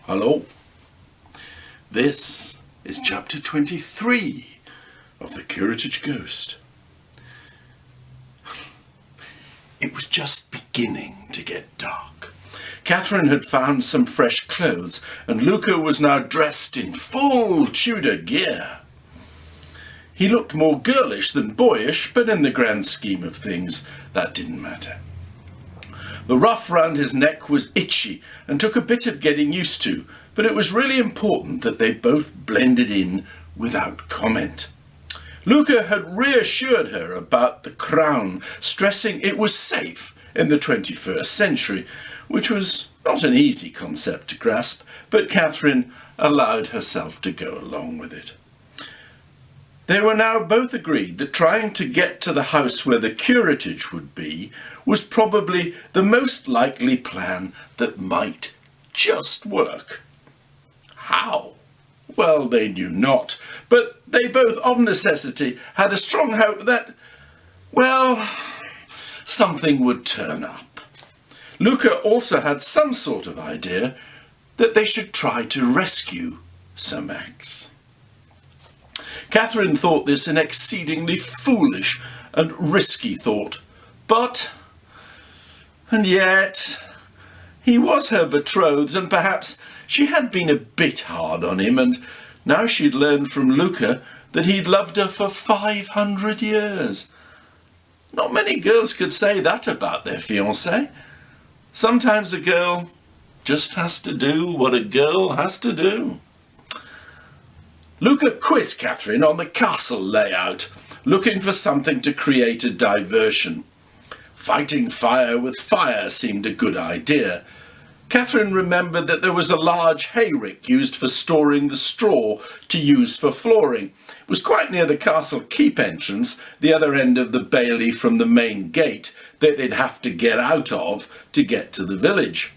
Hello. This is chapter 23 of the Curatage Ghost. It was just beginning to get dark. Katherine had found some fresh clothes, and Luka was now dressed in full Tudor gear. He looked more girlish than boyish, but in the grand scheme of things, that didn't matter. The ruff round his neck was itchy and took a bit of getting used to, but it was really important that they both blended in without comment. Luka had reassured her about the crown, stressing it was safe in the 21st century, which was not an easy concept to grasp, but Katherine allowed herself to go along with it. They were now both agreed that trying to get to the house where the Curatage would be was probably the most likely plan that might just work. How? Well, they knew not, but they both of necessity had a strong hope that, well, something would turn up. Luka also had some sort of idea that they should try to rescue Sir Max. Katherine thought this an exceedingly foolish and risky thought, and yet, he was her betrothed, and perhaps she had been a bit hard on him, and now she'd learned from Luka that he'd loved her for 500 years. Not many girls could say that about their fiancé. Sometimes a girl just has to do what a girl has to do. Luka quizzed Katherine on the castle layout, looking for something to create a diversion. Fighting fire with fire seemed a good idea. Katherine remembered that there was a large hayrick used for storing the straw to use for flooring. It was quite near the castle keep entrance, the other end of the bailey from the main gate that they'd have to get out of to get to the village.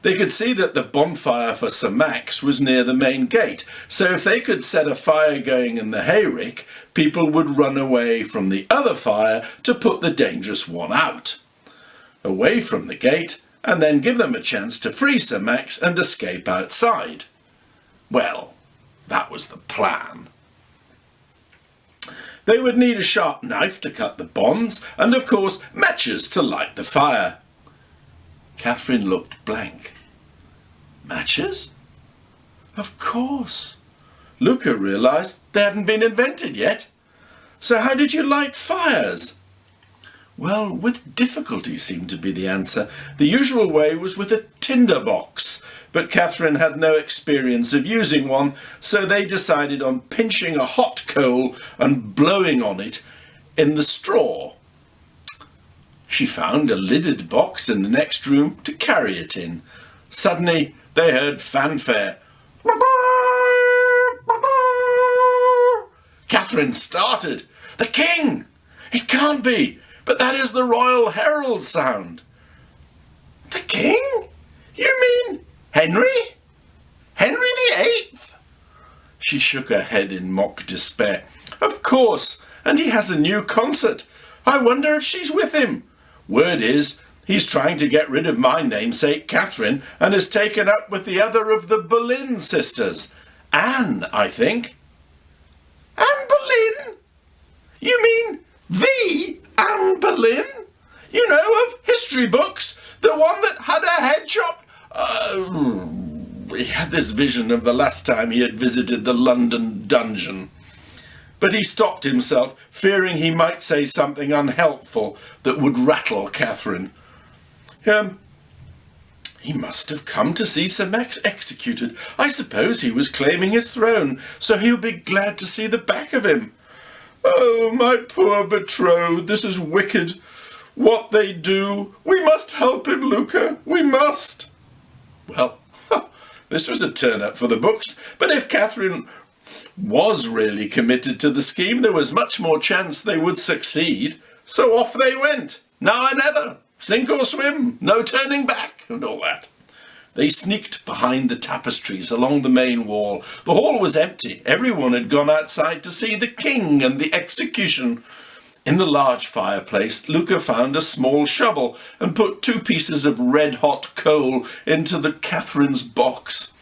They could see that the bonfire for Sir Max was near the main gate, so if they could set a fire going in the hayrick, people would run away from the other fire to put the dangerous one out, away from the gate, and then give them a chance to free Sir Max and escape outside. Well, that was the plan. They would need a sharp knife to cut the bonds, and of course matches to light the fire. Katherine looked blank. Matches? Of course. Luka realised they hadn't been invented yet. So how did you light fires? Well, with difficulty seemed to be the answer. The usual way was with a tinder box, but Katherine had no experience of using one, so they decided on pinching a hot coal and blowing on it in the straw. She found a lidded box in the next room to carry it in. Suddenly they heard fanfare. Katherine started. The king! It can't be, but that is the royal herald sound. The king? You mean Henry? Henry VIII? She shook her head in mock despair. Of course, and he has a new concert. I wonder if she's with him. Word is, he's trying to get rid of my namesake, Katherine, and has taken up with the other of the Boleyn sisters. Anne, I think. Anne Boleyn? You mean the Anne Boleyn? You know, of history books, the one that had her head chopped. He had this vision of the last time he had visited the London dungeon. But he stopped himself, fearing he might say something unhelpful that would rattle Katherine. He must have come to see Sir Max executed. I suppose he was claiming his throne, so he'll be glad to see the back of him. Oh, my poor betrothed, this is wicked. What they do. We must help him, Luka. We must. Well, this was a turn-up for the books, but if Katherine was really committed to the scheme, there was much more chance they would succeed. So off they went. Now or never. Sink or swim. No turning back. And all that. They sneaked behind the tapestries along the main wall. The hall was empty. Everyone had gone outside to see the king and the execution. In the large fireplace, Luka found a small shovel and put 2 pieces of red-hot coal into the Catherine's box.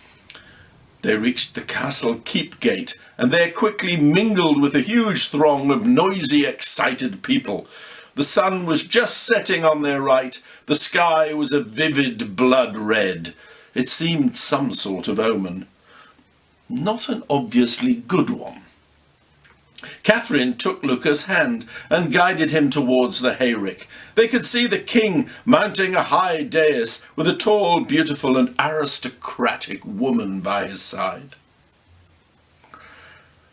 They reached the castle keep gate, and there quickly mingled with a huge throng of noisy, excited people. The sun was just setting on their right. The sky was a vivid blood red. It seemed some sort of omen. Not an obviously good one. Katherine took Luka's hand and guided him towards the hayrick. They could see the king mounting a high dais with a tall, beautiful and aristocratic woman by his side.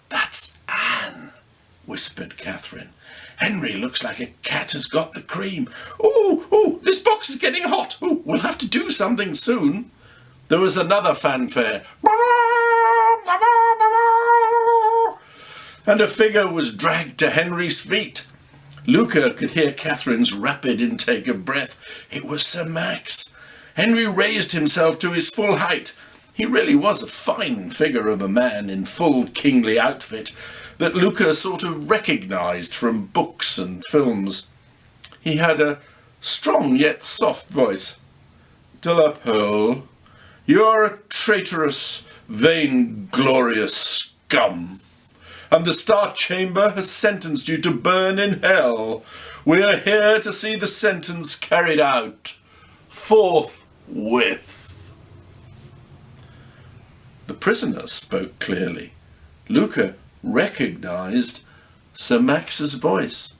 "That's Anne," whispered Katherine. "Henry looks like a cat has got the cream. Oh, this box is getting hot. Oh, we'll have to do something soon." There was another fanfare, and a figure was dragged to Henry's feet. Luka could hear Catherine's rapid intake of breath. It was Sir Max. Henry raised himself to his full height. He really was a fine figure of a man in full kingly outfit that Luka sort of recognised from books and films. He had a strong yet soft voice. "De la Pole, you are a traitorous, vainglorious scum, and the Star Chamber has sentenced you to burn in hell. We are here to see the sentence carried out forthwith." The prisoner spoke clearly. Luka recognised Sir Max's voice.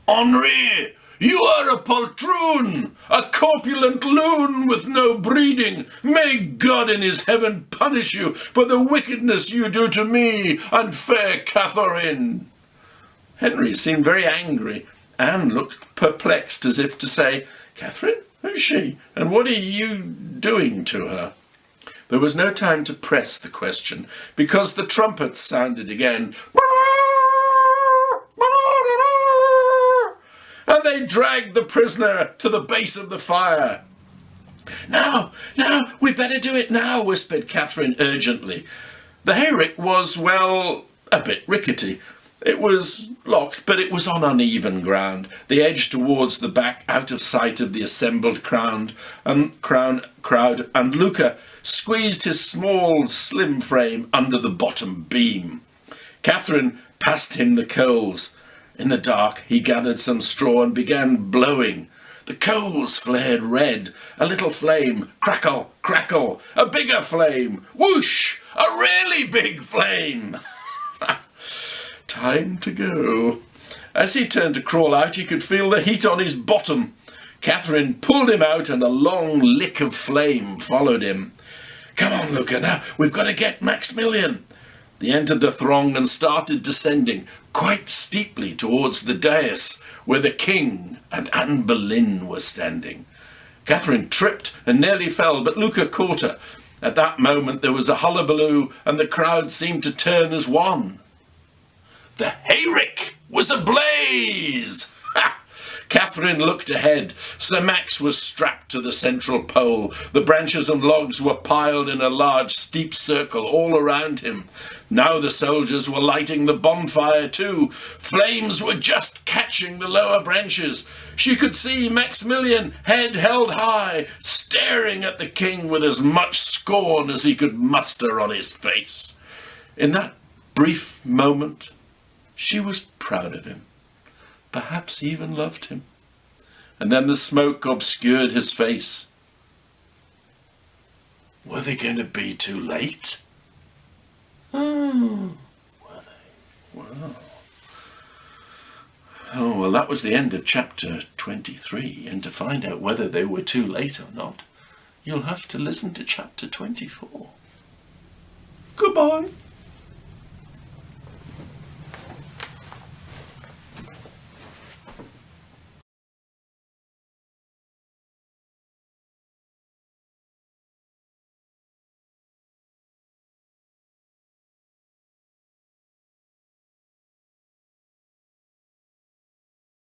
"Henri, you are a poltroon, a corpulent loon with no breeding. May God in his heaven punish you for the wickedness you do to me and fair Katherine." Henry seemed very angry. Anne looked perplexed, as if to say, "Katherine? Who's she? And what are you doing to her?" There was no time to press the question, because the trumpets sounded again, and they dragged the prisoner to the base of the fire. Now, we'd better do it now," whispered Katherine urgently. The hayrick was, well, a bit rickety. It was locked, but it was on uneven ground, the edge towards the back, out of sight of the assembled crowd, and Luka squeezed his small, slim frame under the bottom beam. Katherine passed him the coals. In the dark, he gathered some straw and began blowing. The coals flared red, a little flame, crackle, crackle, a bigger flame, whoosh, a really big flame. Time to go. As he turned to crawl out, he could feel the heat on his bottom. Katherine pulled him out, and a long lick of flame followed him. "Come on, Luka, now we've got to get Maximilian." They entered the throng and started descending quite steeply towards the dais where the king and Anne Boleyn were standing. Katherine tripped and nearly fell, but Luka caught her. At that moment there was a hullabaloo, and the crowd seemed to turn as one. The hayrick was ablaze! Ha! Katherine looked ahead. Sir Max was strapped to the central pole. The branches and logs were piled in a large, steep circle all around him. Now the soldiers were lighting the bonfire too. Flames were just catching the lower branches. She could see Maximilian, head held high, staring at the king with as much scorn as he could muster on his face. In that brief moment, she was proud of him, perhaps even loved him. And then the smoke obscured his face. Were they going to be too late? Oh, were they? Wow. Oh, well, that was the end of chapter 23, and to find out whether they were too late or not, you'll have to listen to chapter 24. Goodbye.